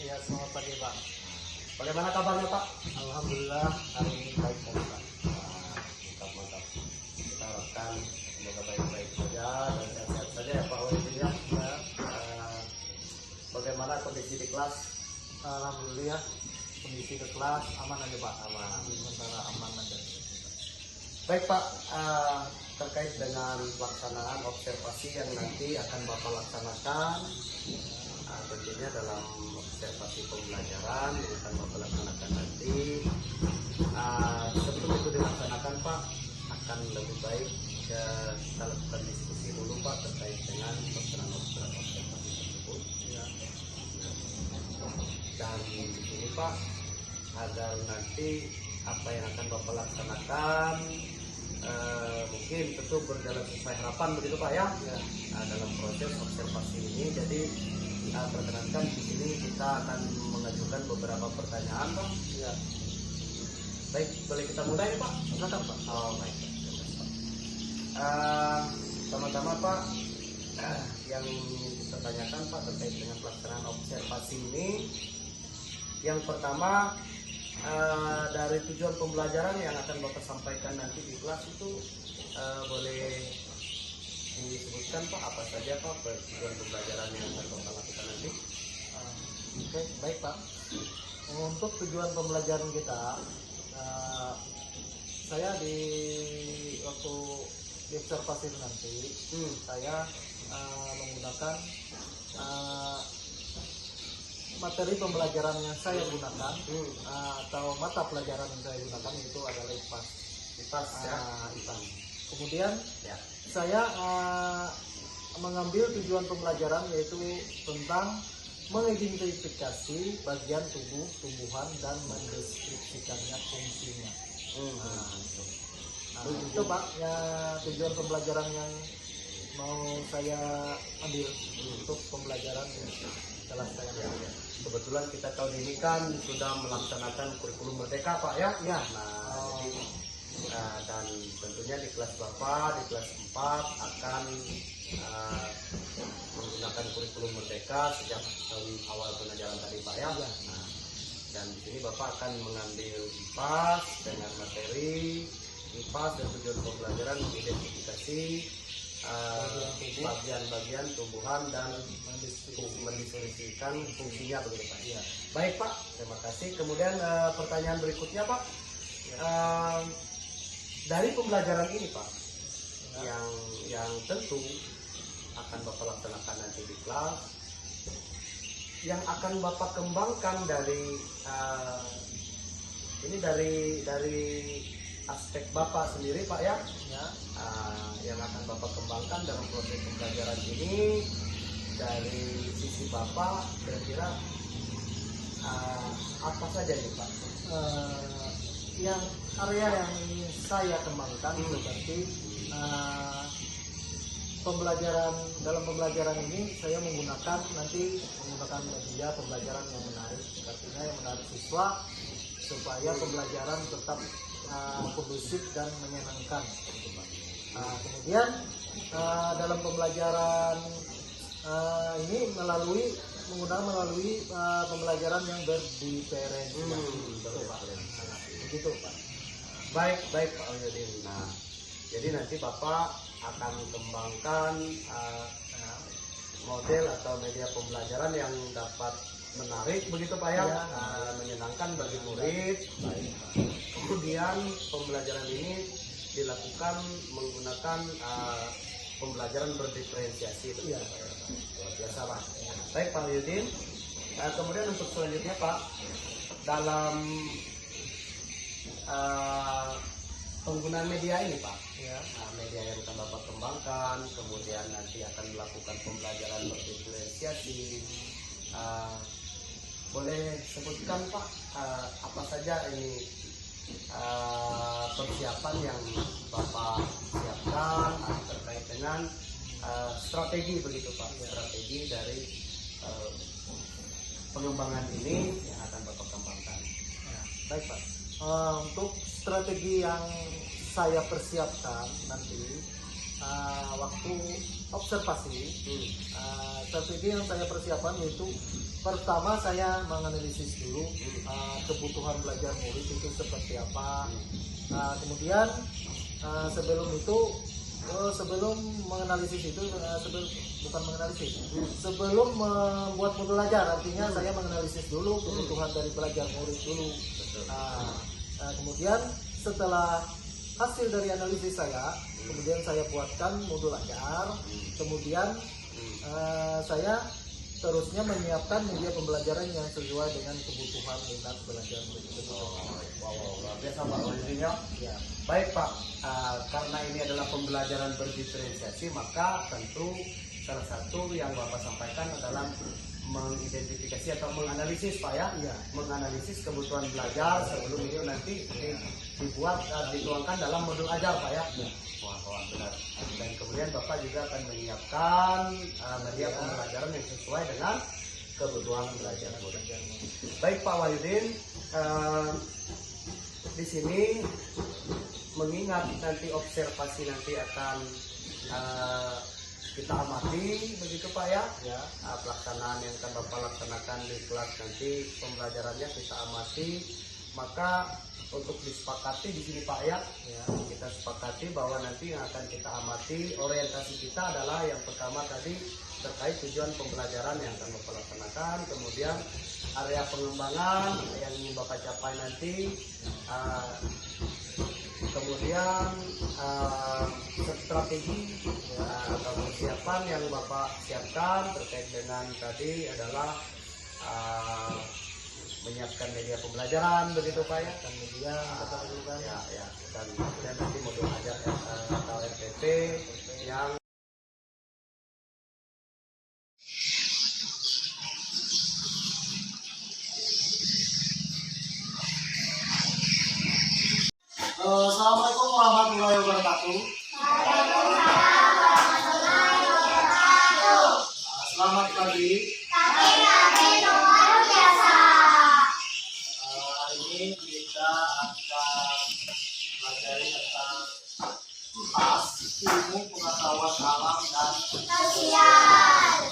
Ya, selamat pagi Pak. Bagaimana kabarnya Pak? Alhamdulillah hari ini baik Pak. Mantap, mantap. Kita harapkan semoga baik-baik saja dan sehat-sehat saja ya Pak Wahidin ya. Bagaimana kondisi di kelas? Alhamdulillah kondisi ke kelas aman aja Pak. Aman. Sementara aman aja. Baik Pak, terkait dengan pelaksanaan observasi yang nanti akan Bapak laksanakan, tentunya dalam observasi pembelajaran yang akan Bapak laksanakan nanti, sebelum itu dilaksanakan Pak, akan lebih baik kita lakukan diskusi dulu Pak terkait dengan pelaksanaan observasi tersebut. Ya. Dan di sini Pak, agar nanti apa yang akan Bapak laksanakan mungkin tentu berjalan sesuai harapan begitu Pak ya. Dalam proses observasi ini, jadi perkenankan di sini kita akan mengajukan beberapa pertanyaan Pak. Ya. Baik, boleh kita mulai Pak? Silakan Pak. Oh baik. Pertama-tama Pak, yang kita tanyakan Pak terkait dengan pelaksanaan observasi ini, yang pertama dari tujuan pembelajaran yang akan Bapak sampaikan nanti di kelas itu boleh disebutkan Pak apa saja Pak tujuan pembelajaran yang akan Bapak lakukan nanti? Oke, baik Pak. Untuk tujuan pembelajaran kita, saya di waktu di observasi nanti, saya menggunakan materi pembelajaran yang saya gunakan atau mata pelajaran yang saya gunakan itu adalah IPA. IPA. Kemudian saya mengambil tujuan pembelajaran yaitu tentang mengidentifikasi bagian tubuh, tumbuhan dan mendeskripsikannya fungsinya. Itu Pak ya tujuan pembelajaran yang mau saya ambil untuk pembelajaran setelah saya ambil. Kebetulan kita tahun ini kan sudah melaksanakan kurikulum merdeka Pak ya. Ya. Jadi dan tentunya di kelas Bapak di kelas 4 akan menggunakan kurikulum merdeka sejak tahun awal pengajaran tadi Pak ya. Dan di sini Bapak akan mengambil IPAS dengan materi IPAS dan tujuan pembelajaran mengidentifikasi bagian-bagian tumbuhan dan mendeskripsikan fungsinya begitu Pak. Ya. Baik Pak, terima kasih. Kemudian pertanyaan berikutnya Pak, dari pembelajaran ini Pak, yang tentu akan Bapak laksanakan nanti di kelas, yang akan Bapak kembangkan dari ini dari aspek Bapak sendiri Pak ya. Yang akan Bapak kembangkan dalam proses pembelajaran ini dari sisi Bapak kira-kira apa saja nih Pak? Yang area yang ingin saya kembangkan seperti dalam pembelajaran ini saya menggunakan media pembelajaran yang menarik, artinya yang menarik siswa supaya pembelajaran tetap kondusif dan menyenangkan. Kemudian dalam pembelajaran ini melalui pembelajaran yang berdiferensiasi. Begitu Pak. Baik Pak Wahidin. Jadi nanti Bapak akan kembangkan model atau media pembelajaran yang dapat menarik begitu Pak ya, menyenangkan bagi murid. Kemudian pembelajaran ini dilakukan menggunakan pembelajaran berdiferensiasi begitu Pak ya. Luar biasa Pak. Baik Pak Wahidin. Kemudian untuk selanjutnya Pak, dalam penggunaan media ini Pak, media yang akan Bapak kembangkan, kemudian nanti akan melakukan pembelajaran berdiferensiasi. Boleh sebutkan Pak apa saja ini persiapan yang Bapak siapkan terkait dengan strategi begitu Pak, strategi dari pengembangan ini yang akan Bapak kembangkan. Baik Pak. Untuk strategi yang saya persiapkan nanti waktu observasi, strategi yang saya persiapkan yaitu pertama saya menganalisis dulu kebutuhan belajar murid itu seperti apa. Kemudian sebelum itu sebelum menganalisis itu bukan menganalisis, sebelum membuat modul ajar, artinya saya menganalisis dulu kebutuhan dari belajar murid dulu. Kemudian setelah hasil dari analisis saya, kemudian saya buatkan modul ajar, kemudian saya terusnya menyiapkan media pembelajaran yang sesuai dengan kebutuhan minat belajar murid tersebut. Luar biasa Pak Wahyudin. Ya. Baik Pak, karena ini adalah pembelajaran berdiferensiasi, maka tentu salah satu yang Bapak sampaikan adalah mengidentifikasi atau menganalisis Pak ya, menganalisis kebutuhan belajar sebelum itu nanti dibuat dituangkan dalam modul ajar Pak ya. Wah, benar. Dan kemudian Bapak juga akan menyiapkan media pembelajaran yang sesuai dengan kebutuhan belajar. Baik Pak Wahyudin, di sini mengingat nanti observasi nanti akan kita amati begitu Pak ya, pelaksanaan yang akan Bapak laksanakan di kelas nanti pembelajarannya kita amati, maka untuk disepakati di sini Pak ya, kita sepakati bahwa nanti yang akan kita amati orientasi kita adalah yang pertama tadi terkait tujuan pembelajaran yang akan Bapak laksanakan, kemudian area pengembangan yang ingin Bapak capai nanti, kemudian strategi atau persiapan yang Bapak siapkan terkait dengan tadi adalah menyiapkan media pembelajaran begitu Pak ya, dan media dan kemudian nanti modul ajar atau RPP yang Assalamualaikum warahmatullahi wabarakatuh. Selamat pagi. Hari ini kita akan belajar tentang IPAS, ilmu pengetahuan alam dan sosial.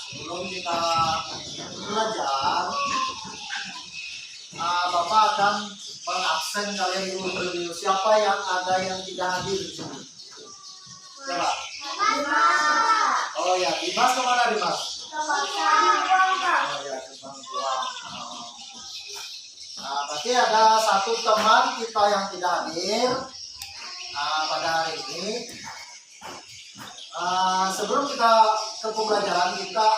Sebelum kita belajar, Bapak akan mengabsen kalian dulu. Siapa yang ada yang tidak hadir di sini? Coba. Oh ya, Dimas kemana Dimas? Oh ya, Kembang Buang. Berarti ada satu teman kita yang tidak hadir pada hari ini. Sebelum kita ke pembelajaran kita,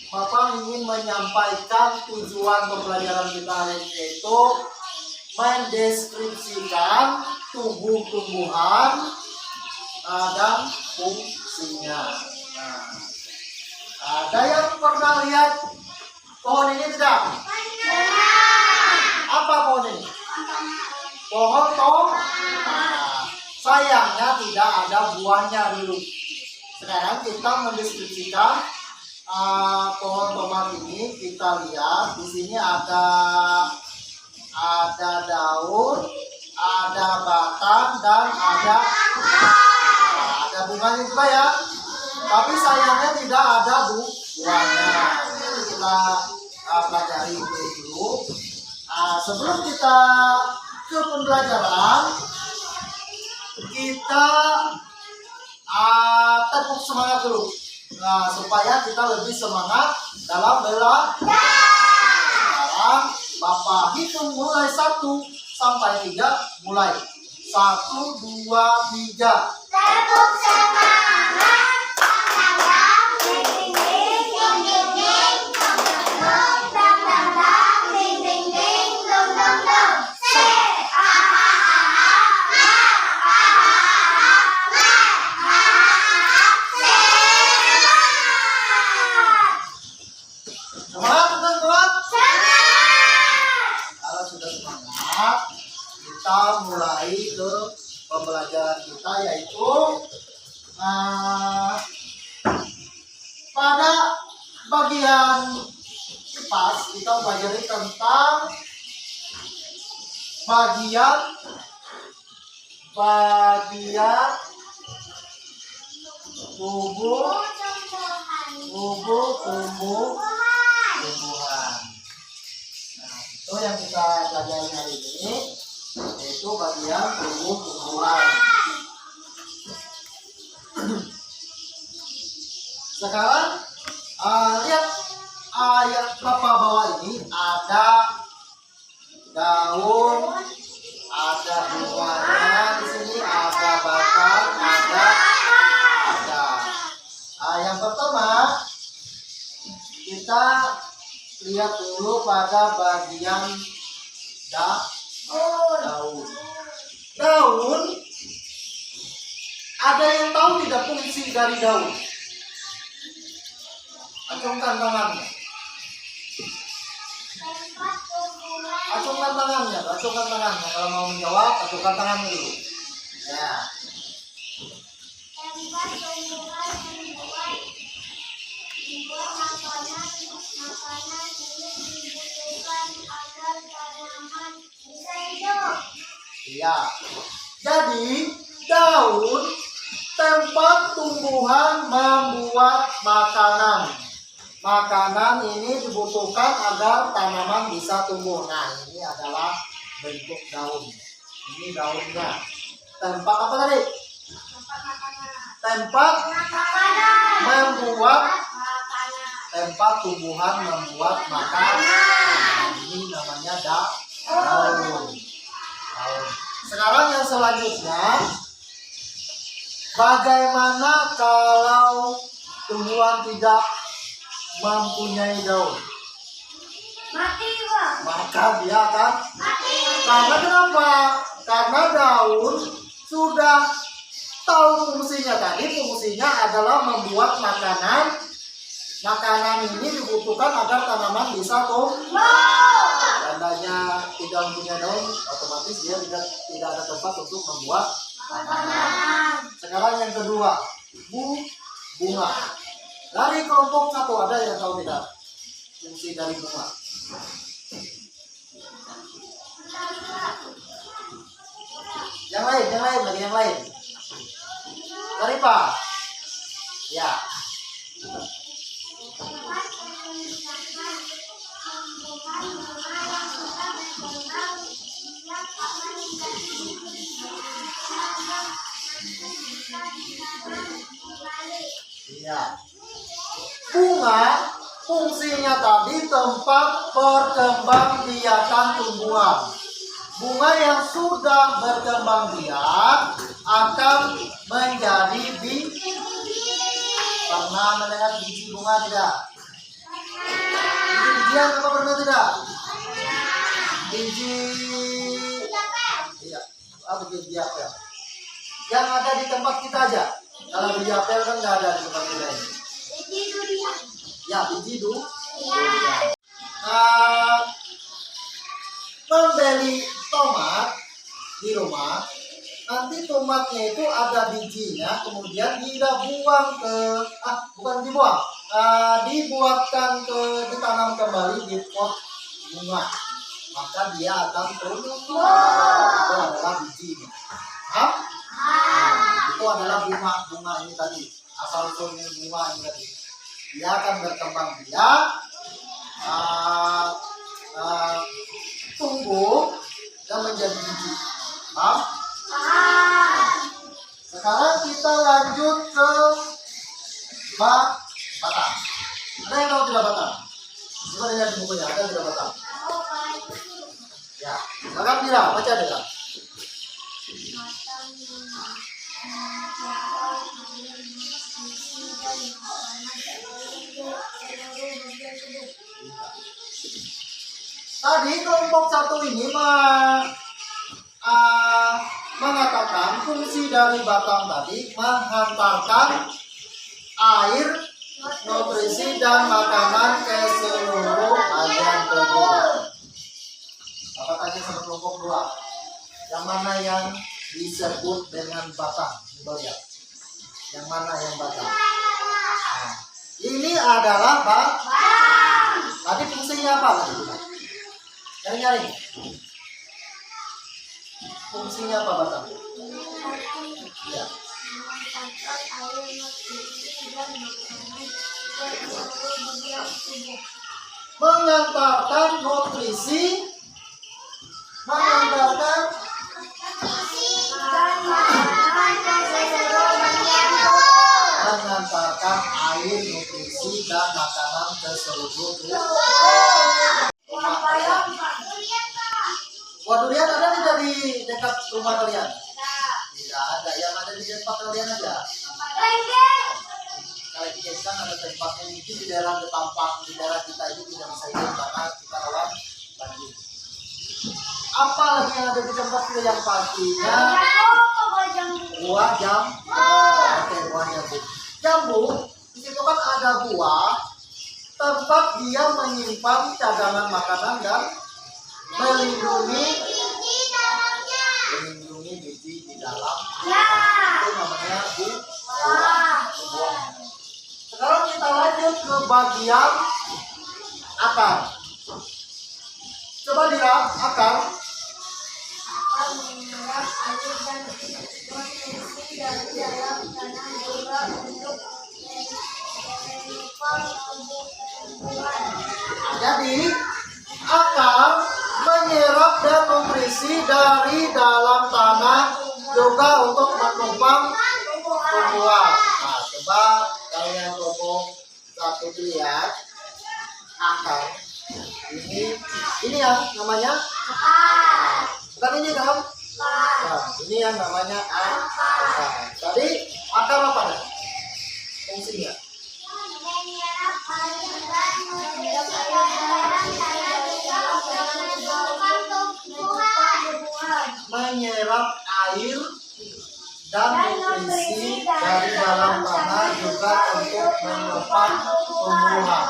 Bapak ingin menyampaikan tujuan pembelajaran kita hari ini, yaitu mendeskripsikan tumbuh-tumbuhan dan fungsinya. Ada yang pernah lihat pohon ini tidak? Apa pohon ini? Pohon tomat. Sayangnya tidak ada buahnya dulu. Sekarang kita mendeskripsikan pohon tomat ini. Kita lihat di sini ada daun, ada batang, dan ada bunganya juga ya. Tapi sayangnya tidak ada buahnya. Jadi kita pelajari dulu. Sebelum kita ke pembelajaran, kita tepuk semangat dulu. Supaya kita lebih semangat dalam belajar. Sekarang Bapak hitung mulai 1 sampai 3, mulai 1, 2, 3. Tepuk semangat, tangan, ding ding ding, ding ding ding, dong dong dong, dang dang dang, ding ding ding, dong dong dong. Se, ah ah ah ah, ah ah ah ah, semangat. Semangat teman-teman. Semangat. Kalau sudah semangat, kita mulai ke pembelajaran kita, yaitu pada bagian IPAS kita pelajari tentang bagian tumbuh yang kita pelajari hari ini yaitu bagian tumbuh-tumbuhan. Sekarang lihat ayat Bapak bawah ini ada daun, ada bunganya di sini, ada batang, ada. Yang pertama kita lihat dulu pada bagian daun. Daun, ada yang tahu tidak fungsi dari daun? Acungkan tangannya. Acungkan tangannya. Kalau mau menjawab, acungkan tangannya dulu. Ya. Makanan ini dibutuhkan agar tanaman bisa hidup. Iya. Jadi daun tempat tumbuhan membuat makanan. Makanan ini dibutuhkan agar tanaman bisa tumbuh. Nah, ini adalah bentuk daun. Ini daunnya. Tempat apa tadi? Tempat membuat, tempat tumbuhan membuat makanan. Ini namanya daun. Sekarang yang selanjutnya, bagaimana kalau tumbuhan tidak mempunyai daun? Mati, Pak. Maka dia akan Mati. Karena kenapa? Karena daun sudah tahu fungsinya tadi. Fungsinya adalah membuat makanan. Makanan ini dibutuhkan agar tanaman bisa tumbuh. Tandanya tidak mempunyai daun, otomatis dia tidak ada tempat untuk membuat makanan. Sekarang yang kedua, bunga. Dari kelompok satu ada yang tahu tidak fungsi dari bunga? Yang lain. Dari Pak. Ya. Iya. Bunga fungsinya tadi tempat perkembangbiakan tumbuhan. Bunga yang sudah berkembang biak akan menjadi biji. Pernah mendengar biji bunga tidak? Biji-bijian apa pernah tidak? Biji. Iya. Apa biji apel? Yang ada di tempat kita aja. Kalau biji apel kan nggak ada di tempat kita ini. Biji durian. Ya, biji durian. Membeli tomat di rumah, nanti tomatnya itu ada bijinya, kemudian dibuang ke, dibuatkan ditanam kembali di pot bunga, maka dia akan tumbuh. Itu adalah bijinya. Itu adalah bunga ini tadi, asal usulnya bunga ini tadi. Dia akan berkembang biak, tumbuh dan menjadi biji. Paham? Sekarang kita lanjut ke batang. Ada yang tahu tidak batang? Coba lihat di bukunya, ada tidak batang? Ya, sekarang tidak, baca tidak? Tadi kelompok satu ini mengatakan fungsi dari batang tadi menghantarkan air, nutrisi dan makanan ke seluruh bagian tubuh. Apa tanya sama kelompok dua? Yang mana yang disebut dengan batang? Coba lihat. Yang mana yang batang? Nah, ini adalah batang. Tadi fungsinya apa tadi? Nyari. Fungsinya apa batang? Ya. Mengantarkan nutrisi tempat kalian? Tidak ada. Yang ada di tempat kalian aja. Kalau di kan ada tempatnya itu di daerah Tampang, di daerah kita itu tidak bisa hidup karena kita rawan banjir. Apa lagi yang ada di tempat kita yang pastinya? Buah jambu. Oke, buah jambu. Jambu di situ kan ada buah tempat dia menyimpan cadangan makanan dan melindungi biji di dalam. Itu namanya buah. Sekarang kita lanjut ke bagian akar. Coba lihat akar. Jadi akar menyerap dan memberisi dari dalam tanah juga untuk menopang tumbuhan. Nah, coba kalian kelompok satu lihat akar. Ini yang namanya bukan ini kan? Nah, ini yang namanya akar. Tadi akar apa nih? Fungsinya? Menyerap air dan nutrisi dari dalam tanah juga untuk menopang tumbuhan.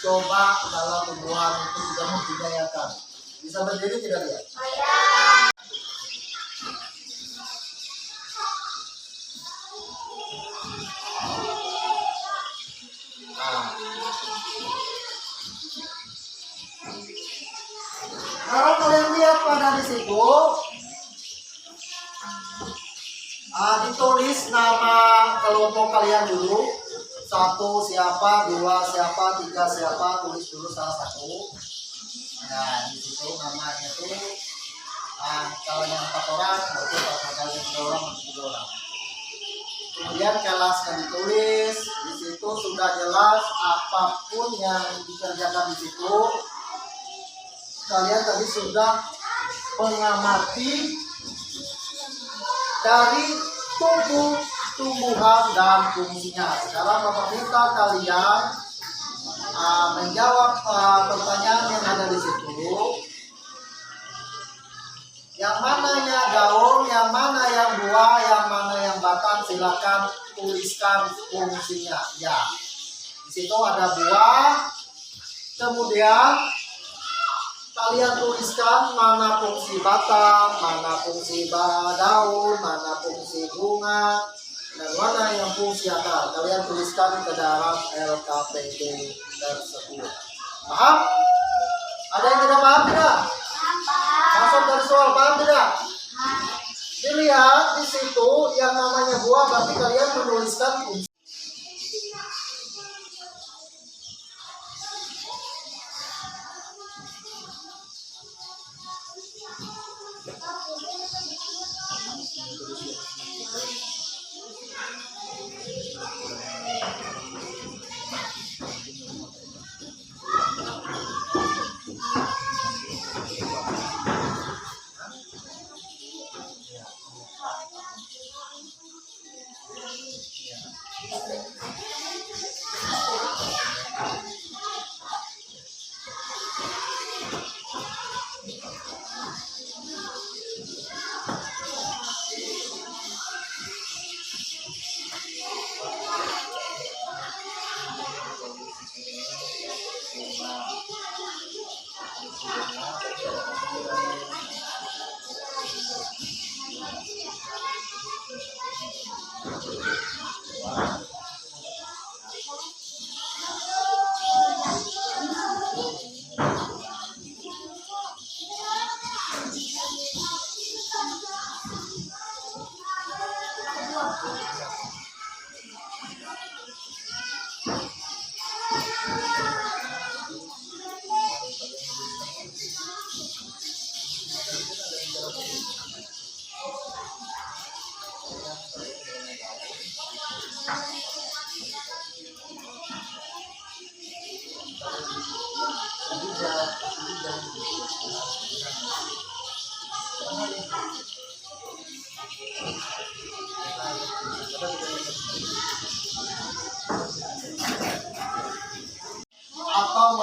Coba dalam tumbuhan itu juga membudidayakan. Bisa berdiri tidak dia? Kalau kalian lihat pada di situ, ditulis nama kelompok kalian dulu. 1 siapa, 2 siapa, 3 siapa, tulis dulu salah satu. Nah, di situ namanya tuh, kalau yang 4 orang, berarti 4 kali 3 orang, 3 orang. Kemudian kelasnya ditulis, di situ sudah jelas apapun yang dikerjakan di situ. Kalian tadi sudah mengamati dari tumbuhan dan fungsinya. Sekarang Bapak minta kalian menjawab pertanyaan yang ada di situ. Yang mana yang daun, yang mana yang buah, yang mana yang batang, silakan tuliskan fungsinya. Ya, di situ ada buah. Kemudian kalian tuliskan mana fungsi batang, mana fungsi daun, mana fungsi bunga, dan mana yang fungsi akar. Kalian tuliskan ke dalam LKPD tersebut. Paham? Ada yang tidak paham tidak? Masuk dari soal, paham tidak? Dilihat di situ yang namanya buah, berarti kalian menuliskan fungsi.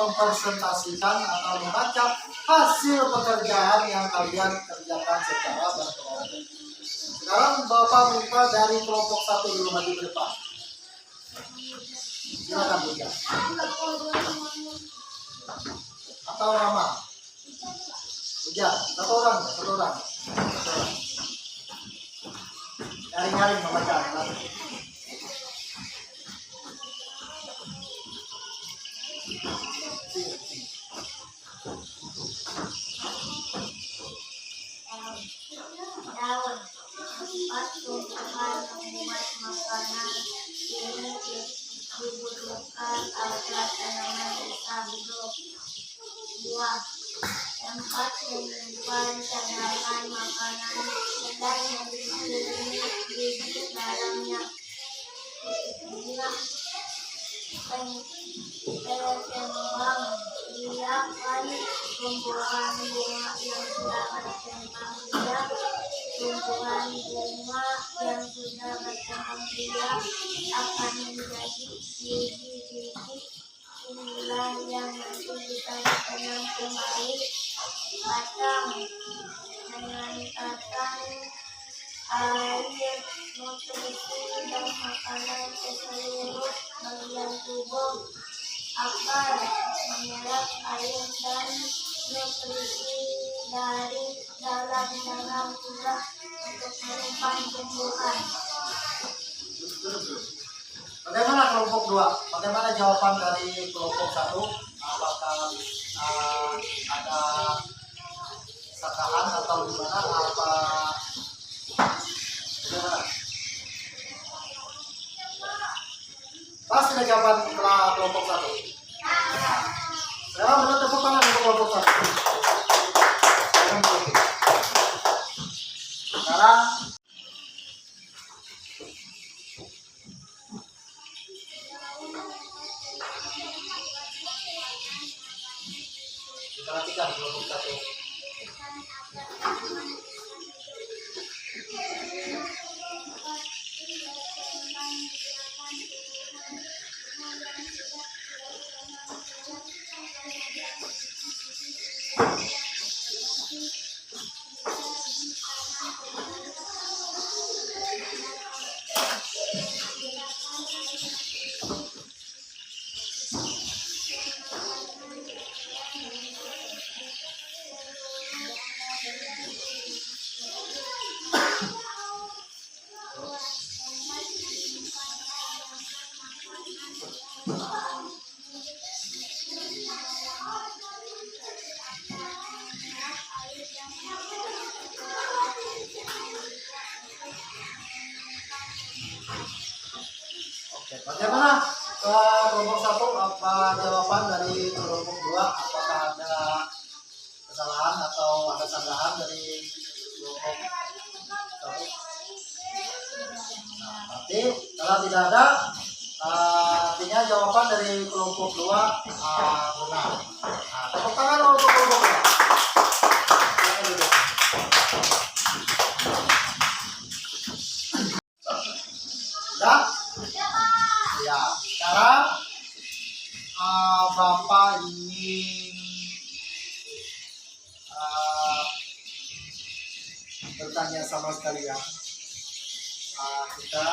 mempresentasikan atau membaca hasil pekerjaan yang kalian kerjakan secara berkelompok. Sekarang Bapak minta dari kelompok 1 dulu maju ke depan. Silakan Bunda. Atau Rama. Uja, satu orang. Nyaring-nyaring membaca. Daun tempat tumbuhan membuat makanan ini dibutuhkan agar tanaman bisa hidup. 2. Tempat menyimpan cadangan makanan dan memiliki biji dalamnya. 3. Berkembang biakan tumbuhan bunga yang sudah berkembang biak. Tumbuhan bunga yang sudah berkembang biak akan menjadi biji-biji inilah yang nanti bisa ditanam kembali. Batang dengan batang air, nutrisi dan makanan ke seluruh bagian tubuh. Akar menyerap air dan nutrisi dari dalam tulang untuk menyimpan tumbuhan. Bagaimana kelompok 2? Bagaimana jawaban dari kelompok 1? Apakah ada sakahan atau gimana? Apa bagaimana? Pasti ada jawaban kelompok 1. Sekarang beri tepuk tangan untuk kelompok 1. Sekarang kita perhatikan kelompok 1. Bagaimana kelompok 1? Apa jawaban dari kelompok 2? Apakah ada kesalahan atau ada sanggahan dari kelompok 1? Nah, berarti kalau tidak ada, artinya jawaban dari kelompok 2 benar. Nah, tepuk tangan untuk kelompok 2. Sudah? Ya, sekarang Bapak ingin bertanya sama sekalian, kita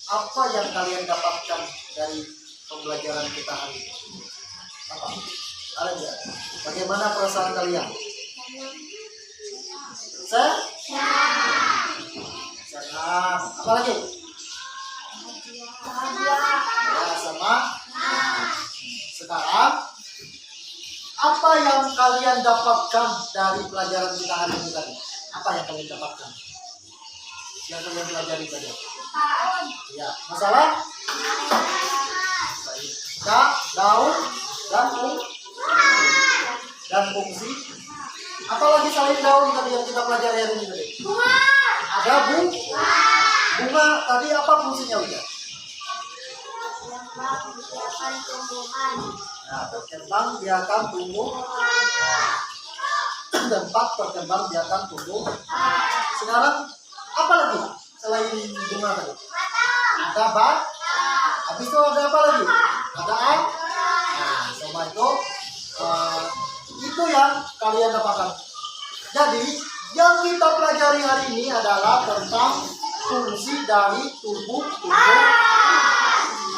apa yang kalian dapatkan dari pembelajaran kita hari ini? Apa? Ada nggak? Bagaimana perasaan kalian? Senang. Apa lagi? Ya, sama. Sekarang apa yang kalian dapatkan dari pelajaran kita hari ini tadi? Apa yang kalian dapatkan? Yang kalian pelajari tadi? Ya, masalah? Daun dan fungsi. Apalagi selain daun tadi yang kita pelajari hari ini tadi? Ada bunga. Tadi apa fungsinya udah? Biarkan tumbuhan. Nah, berkembang biarkan tumbuh. Dan 4 berkembang biarkan tumbuh. Sekarang apa lagi selain bunga tadi? Ada Habis itu ada apa lagi? Ada nah, coba pelajari hari ini adalah tentang fungsi dari tubuh.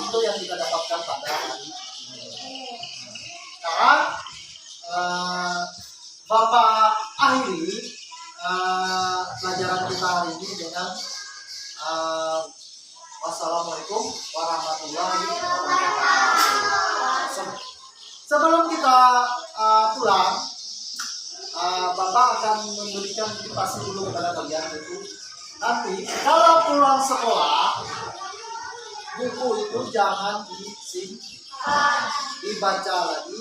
Itu yang kita dapatkan pada hari ini. Sekarang Bapak akhiri pelajaran kita hari ini dengan wassalamualaikum warahmatullahi wabarakatuh. Sebelum kita pulang, Bapak akan memberikan motivasi dulu kepada kalian, itu nanti kalau pulang sekolah buku itu jangan disimpan, dibaca lagi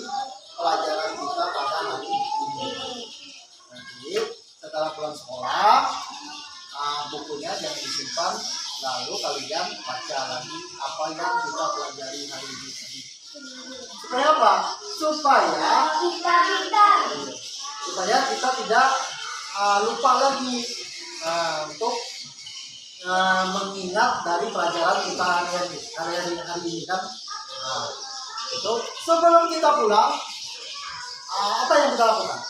pelajaran kita pada hari ini. Nanti setelah pulang sekolah bukunya jangan disimpan, lalu kalian baca lagi apa yang kita pelajari hari ini tadi. Supaya apa? Supaya kita tidak lupa lagi untuk mengingat dari pelajaran kita hari ini kan. Itu sebelum kita pulang, apa yang kita lakukan?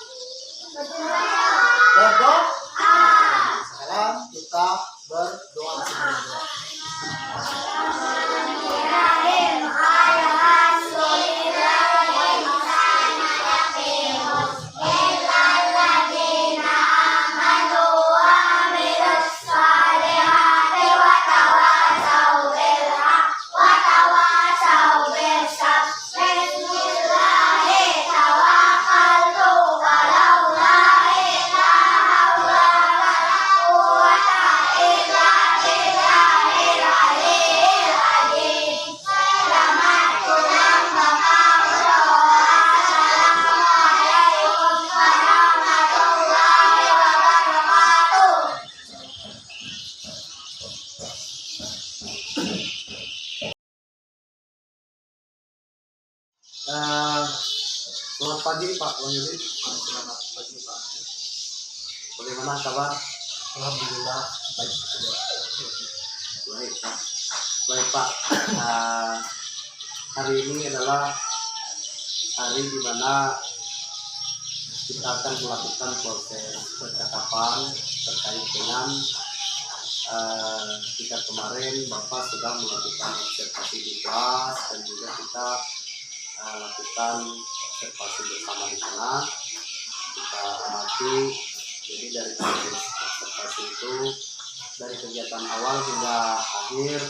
Berdoa. Sekarang kita berdoa sebelumnya. Selamat pagi Pak Wahyudi. Selamat pagi Pak. Bagaimana kabar? Alhamdulillah baik. Baik Pak. Baik Pak. Hari ini adalah hari di mana kita akan melakukan proses percakapan terkait dengan jika kemarin Bapak sudah melakukan observasi di kelas dan juga kita lakukan observasi bersama di sana. Kita amati, jadi dari proses observasi itu dari kegiatan awal hingga akhir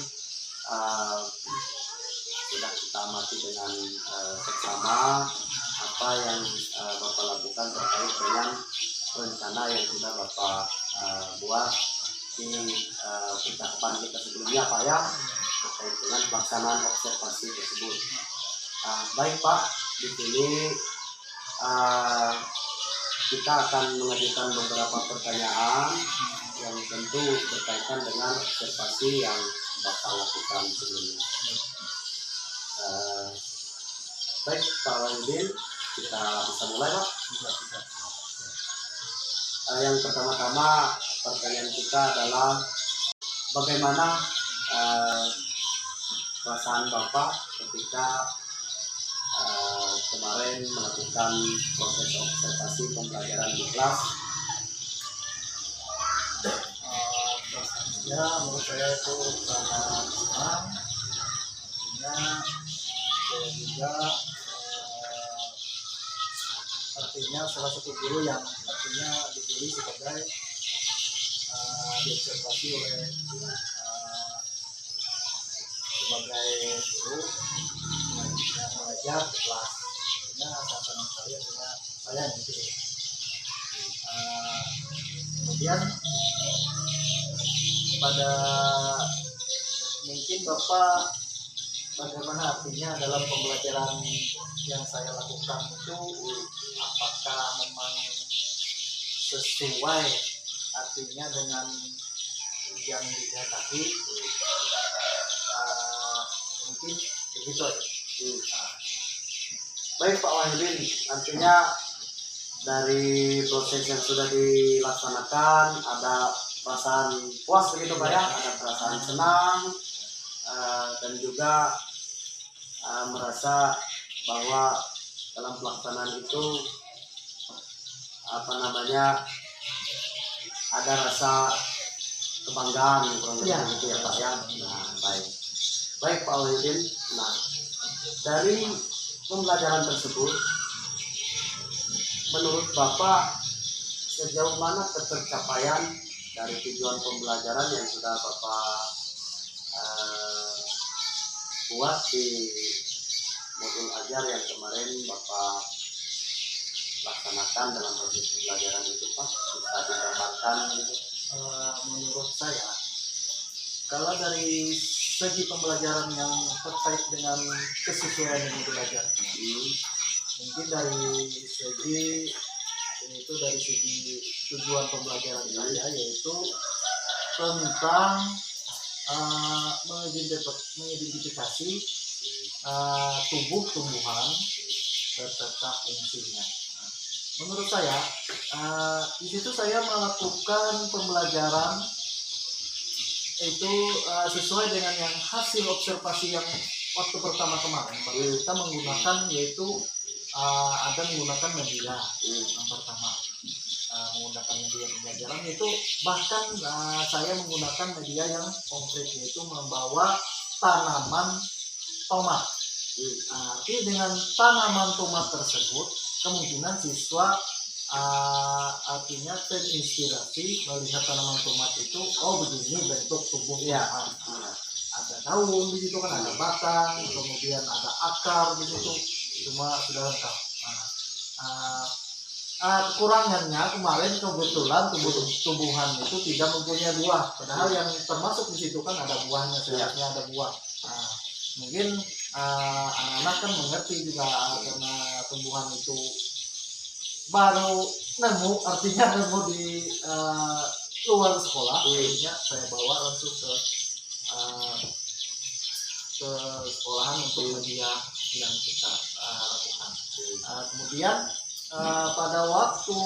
sudah kita amati dengan seksama apa yang Bapak lakukan terkait dengan rencana yang sudah Bapak buat di percakapan kita sebelumnya Pak ya, terkait dengan pelaksanaan observasi tersebut. Baik Pak, di sini kita akan mengajukan beberapa pertanyaan yang tentu berkaitan dengan observasi yang Bapak lakukan sebelumnya. Baik Pak Wahyudi, kita bisa mulai Pak. Yang pertama-tama pertanyaan kita adalah bagaimana perasaan Bapak ketika kemarin melakukan proses observasi pembelajaran di kelas? Ya, menurut saya itu sangat senang. Artinya salah satu guru yang artinya dipilih sebagai diobservasi oleh sebagai guru yang mengajar di kelas. Artinya sangat senang sekali artinya saya yang dipilih. Kemudian pada mungkin Bapak bagaimana artinya dalam pembelajaran yang saya lakukan itu apakah memang sesuai artinya dengan yang dikehendaki, mungkin begitu aja. Baik Pak Wahyudi, artinya dari proses yang sudah dilaksanakan ada perasaan puas begitu Pak ya, ada perasaan senang dan juga merasa bahwa dalam pelaksanaan itu ada rasa kebanggaan kurang lebih Ya. begitu ya Pak ya. Nah, baik. Baik Pak Wahyudin. Nah, dari pembelajaran tersebut menurut Bapak sejauh mana ketercapaian dari tujuan pembelajaran yang sudah Bapak buat di modul ajar yang kemarin Bapak laksanakan dalam proses pembelajaran itu Pak, bisa digambarkan gitu? Menurut saya, kalau dari segi pembelajaran yang terkait dengan kesesuaian dengan belajar, mungkin dari segi tujuan pembelajaran saya, yaitu tentang mengidentifikasi tumbuhan beserta fungsinya. Menurut saya, di situ saya melakukan pembelajaran itu sesuai dengan yang hasil observasi yang waktu pertama kemarin. Kita menggunakan yaitu ada menggunakan media yang pertama, menggunakan media pembelajaran itu bahkan saya menggunakan media yang konkret, yaitu membawa tanaman tomat. Artinya dengan tanaman tomat tersebut kemungkinan siswa artinya terinspirasi melihat tanaman tomat itu, oh begini bentuk tubuh tumbuhan. Ada daun di situ kan, ada batang, kemudian ada akar di situ, semua sudah lengkap. Kekurangannya kemarin kebetulan tumbuhan itu tidak mempunyai buah, padahal yang termasuk di situ kan ada buahnya, seharusnya ada buah. Mungkin anak-anak kan mengerti juga karena tumbuhan itu baru nemu, artinya nemu di luar sekolah, akhirnya saya bawa langsung ke sekolahan untuk media yang kita lakukan. Kemudian pada waktu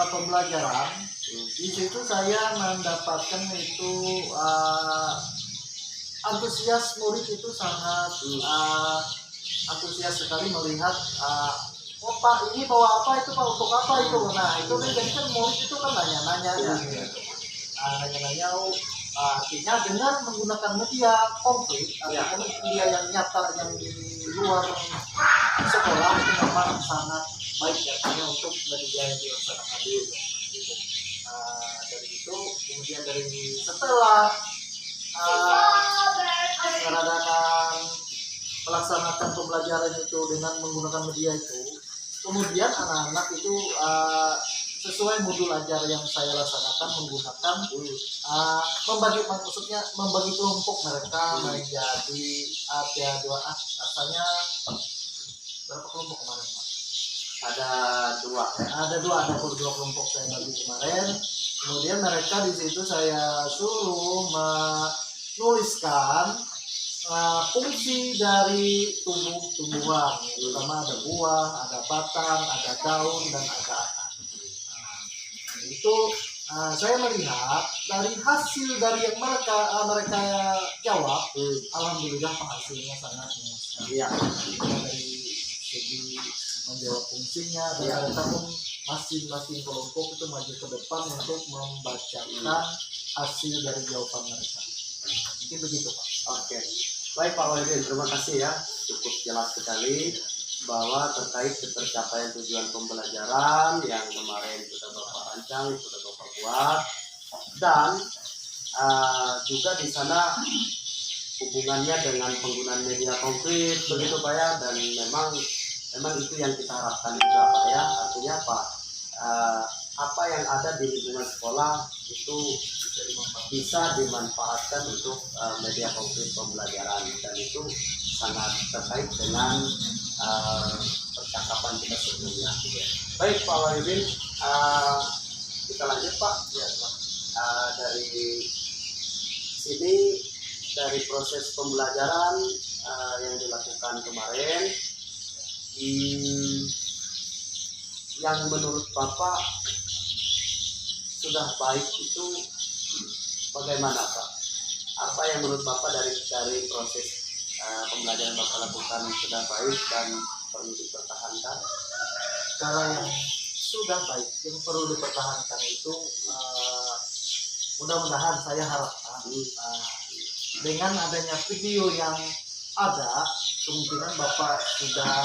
pembelajaran di situ saya mendapatkan itu antusias murid itu sangat antusias sekali melihat oh Pak ini bawa apa itu Pak, untuk apa itu. Nah itu kan jadi kan murid itu kan nanya-nanya oh, artinya dengan menggunakan media konkret, artinya media yang nyata yang di luar sekolah itu memang sangat baik artinya untuk media yang dilaksanakan gitu. Dari itu kemudian dari setelah mengadakan melaksanakan pembelajaran itu dengan menggunakan media itu, kemudian anak-anak itu sesuai modul ajar yang saya laksanakan menggunakan membagi kelompok mereka menjadi ada asalnya berapa kelompok kemarin Pak? Ada dua kelompok saya bagi kemarin. Kemudian mereka di situ saya suruh menuliskan fungsi dari tumbuhan, terutama ada buah, ada batang, ada daun, dan ada akar. Itu saya melihat dari hasil dari yang mereka jawab, alhamdulillah hasilnya sangat memuaskan. Dari segi menjawab fungsinya, dan mereka pun masing-masing kelompok itu maju ke depan untuk membacakan hasil dari jawaban mereka. Mungkin begitu Pak. Oke. Baik Pak Wahyudin, terima kasih ya, cukup jelas sekali bahwa terkait ketercapaian tujuan pembelajaran yang kemarin sudah Bapak rancang, sudah Bapak buat, dan juga di sana hubungannya dengan penggunaan media konkret begitu Pak ya, dan memang itu yang kita harapkan juga Pak ya. Artinya Pak, apa yang ada di lingkungan sekolah itu bisa dimanfaatkan untuk media konkret pembelajaran, dan itu sangat terkait dengan percakapan kita sebelumnya. Baik Pak Wahyudin, kita lanjut Pak. Dari sini, dari proses pembelajaran yang dilakukan kemarin, yang menurut Bapak sudah baik itu bagaimana Pak? Apa yang menurut Bapak dari proses pembelajaran Bapak lakukan sudah baik dan perlu dipertahankan? Kalau yang sudah baik. Yang perlu dipertahankan itu mudah-mudahan saya harapkan dengan adanya video yang ada, kemungkinan Bapak sudah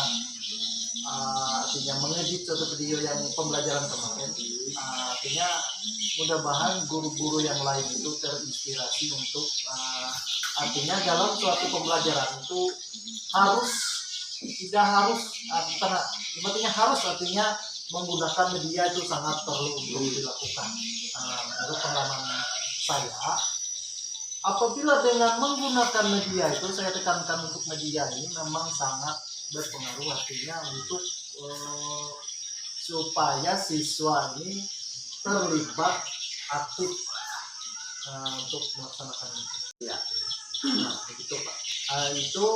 artinya mengedit suatu video yang pembelajaran kemarin. Artinya mudah-mudahan guru-guru yang lain itu terinspirasi untuk artinya dalam suatu pembelajaran itu harus tidak harus artinya harus artinya menggunakan media itu sangat perlu untuk dilakukan. Menurut pengalaman saya, apabila dengan menggunakan media itu, saya tekankan untuk media ini memang sangat berpengaruh artinya untuk supaya siswa ini terlibat aktif untuk melaksanakan itu. Ya. Begitu Pak. Itu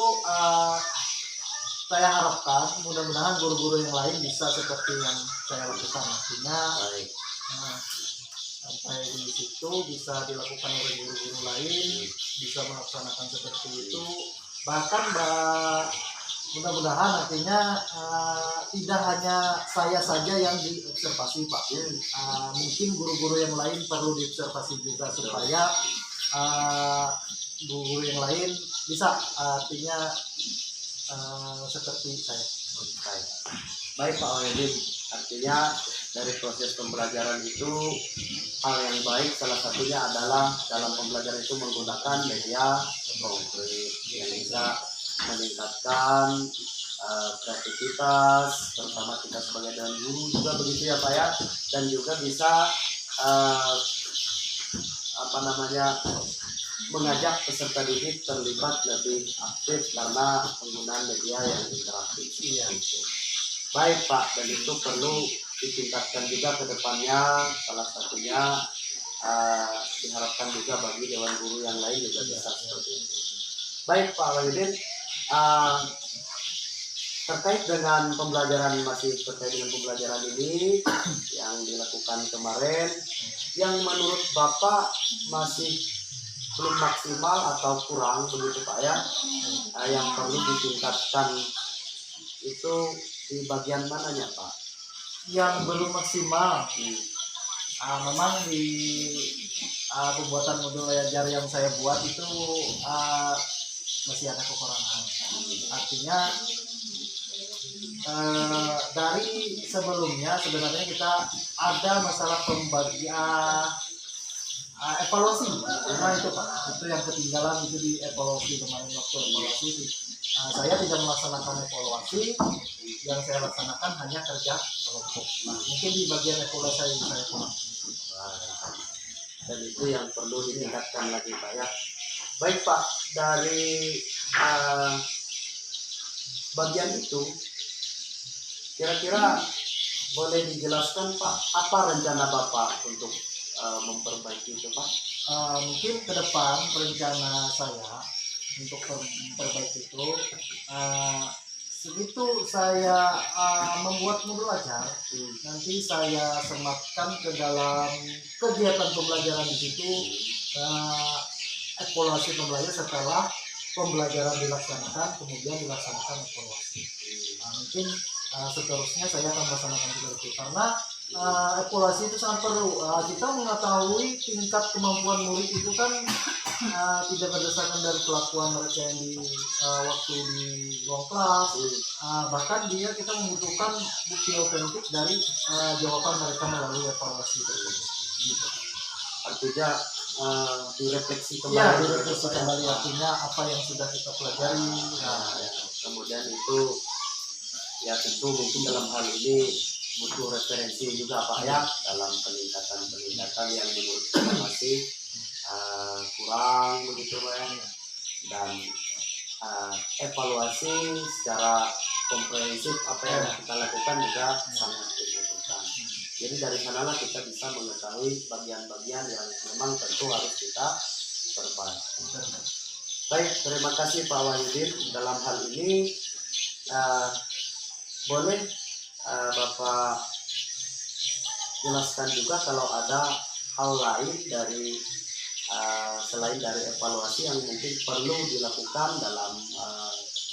saya harapkan mudah-mudahan guru-guru yang lain bisa seperti yang saya lakukan, artinya Baik. sampai di situ bisa dilakukan oleh guru-guru lain, bisa melaksanakan seperti itu. Bahkan mudah-mudahan artinya tidak hanya saya saja yang diobservasi Pak. Mungkin guru-guru yang lain perlu diobservasi juga supaya guru yang lain bisa artinya seperti saya. Baik Pak Wahidin, artinya dari proses pembelajaran itu hal yang baik salah satunya adalah dalam pembelajaran itu menggunakan media konkret yang bisa meningkatkan kreativitas, terutama kita sebagai dan guru juga begitu ya Pak ya, dan juga bisa mengajak peserta didik terlibat lebih aktif karena penggunaan media yang interaktif. Iya. Baik Pak, dan itu perlu ditingkatkan juga ke depannya, salah satunya diharapkan juga bagi dewan guru yang lain juga bisa seperti itu. Baik Pak Wahidin, terkait dengan pembelajaran ini yang dilakukan kemarin, yang menurut Bapak masih belum maksimal atau kurang begitu Pak ya, yang perlu ditingkatkan itu di bagian mananya Pak? Yang belum maksimal, memang di pembuatan modul belajar yang saya buat itu masih ada kekurangan. Artinya dari sebelumnya sebenarnya kita ada masalah pembagian evaluasi. Nah itu Pak, itu yang ketinggalan itu di evaluasi kemarin waktu evaluasi. Saya tidak melaksanakan evaluasi, yang saya laksanakan hanya kerja kelompok. Mungkin di bagian evaluasi saya kurang. Dan itu yang perlu ditingkatkan lagi Pak ya. Baik Pak, dari bagian itu kira-kira boleh dijelaskan Pak, apa rencana Bapak untuk memperbaiki itu Pak? Mungkin ke depan rencana saya untuk memperbaiki itu segitu saya membuat modul ajar, nanti saya sematkan ke dalam kegiatan pembelajaran di situ, evaluasi pembelajaran setelah pembelajaran dilaksanakan, kemudian dilaksanakan evaluasi. Mungkin seterusnya saya akan melaksanakan seperti itu karena evaluasi itu sangat perlu. Kita mengetahui tingkat kemampuan murid itu kan tidak berdasarkan dari kelakuan mereka yang di waktu di ruang kelas, bahkan kita membutuhkan bukti otentik dari jawaban mereka melalui evaluasi tersebut. Gitu. Artinya direfleksi kembali. Ya, direfleksi kembali artinya apa yang sudah kita pelajari. Kemudian itu ya tentu mungkin dalam hal ini butuh referensi juga Pak ya, dalam peningkatan yang menurut kita masih kurang begitu Pak ya, dan evaluasi secara komprehensif apa yang kita lakukan juga sangat dibutuhkan. Jadi dari sanalah kita bisa mengetahui bagian-bagian yang memang tentu harus kita perbaiki. Baik, terima kasih Pak Wahidin. Dalam hal ini boleh Bapak jelaskan juga kalau ada hal lain dari selain dari evaluasi yang mungkin perlu dilakukan dalam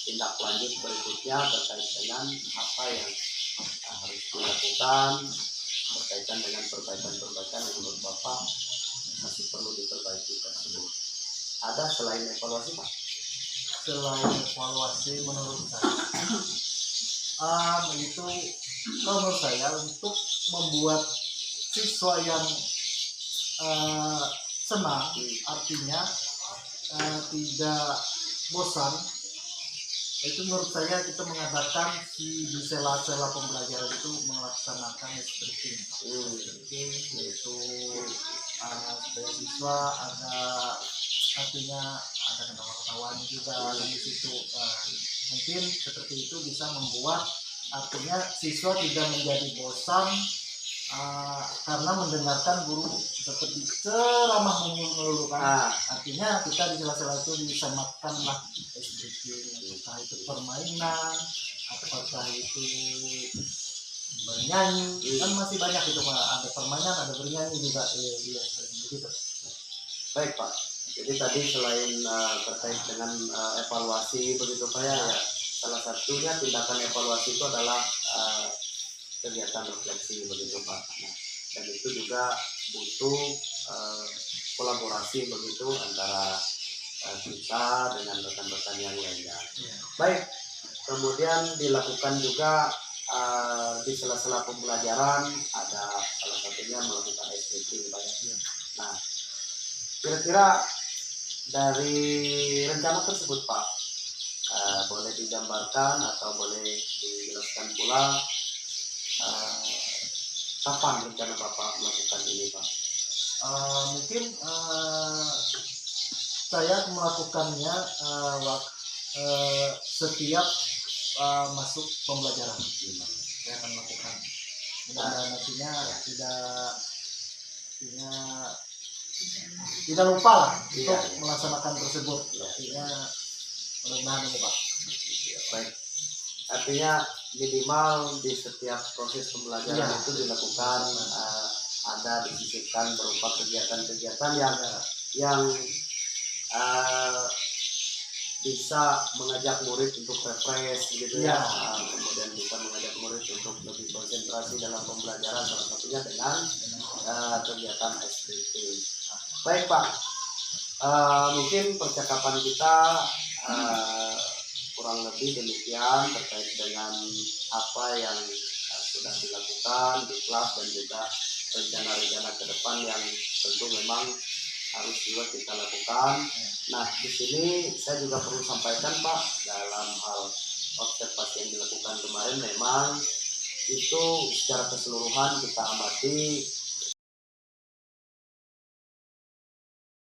tindak lanjut berikutnya terkait dengan apa yang harus dilakukan berkaitan dengan perbaikan-perbaikan yang menurut Bapak masih perlu diperbaiki tersebut. Ada selain evaluasi Pak? Selain evaluasi menurut saya itu kalau menurut saya untuk membuat siswa yang senang, artinya tidak bosan, itu menurut saya kita mengadakan di sela-sela pembelajaran itu melaksanakan stripping, yaitu supaya siswa ada artinya ada ketawa-ketawanya juga di situ. Mungkin seperti itu bisa membuat artinya siswa tidak menjadi bosan karena mendengarkan guru seperti ceramah melulu kan. Artinya kita di sela-sela itu disematkanlah SDG, apakah itu permainan, apakah itu bernyanyi, kan masih banyak itu Pak. Ada permainan, ada bernyanyi juga, begitu. Baik Pak. Jadi tadi selain terkait dengan evaluasi begitu Pak ya, salah satunya tindakan evaluasi itu adalah kegiatan refleksi begitu Pak. Nah, dan itu juga butuh kolaborasi begitu antara kita dengan rekan-rekan yang lainnya. Baik, kemudian dilakukan juga di sela-sela pembelajaran ada salah satunya melakukan SPP Pak ya. Nah, kira-kira dari rencana tersebut Pak, boleh digambarkan atau boleh dijelaskan pula kapan rencana Bapak melakukan ini Pak? Mungkin saya melakukannya setiap masuk pembelajaran. Saya akan melakukan. Mudah-mudahan nantinya tidak lupa lah untuk melaksanakan tersebut. Artinya mudah-mudahan ini Pak. Baik. Artinya minimal di setiap proses pembelajaran itu dilakukan ada disisipkan berupa kegiatan-kegiatan yang bisa mengajak murid untuk refresh gitu ya. Kemudian bisa mengajak murid untuk lebih konsentrasi dalam pembelajaran, salah satunya dengan kegiatan SPP. Baik Pak, mungkin percakapan kita kurang lebih demikian terkait dengan apa yang sudah dilakukan di kelas dan juga rencana-rencana ke depan yang tentu memang harus juga kita lakukan. Nah, di sini saya juga perlu sampaikan Pak, dalam hal observasi yang dilakukan kemarin memang itu secara keseluruhan kita amati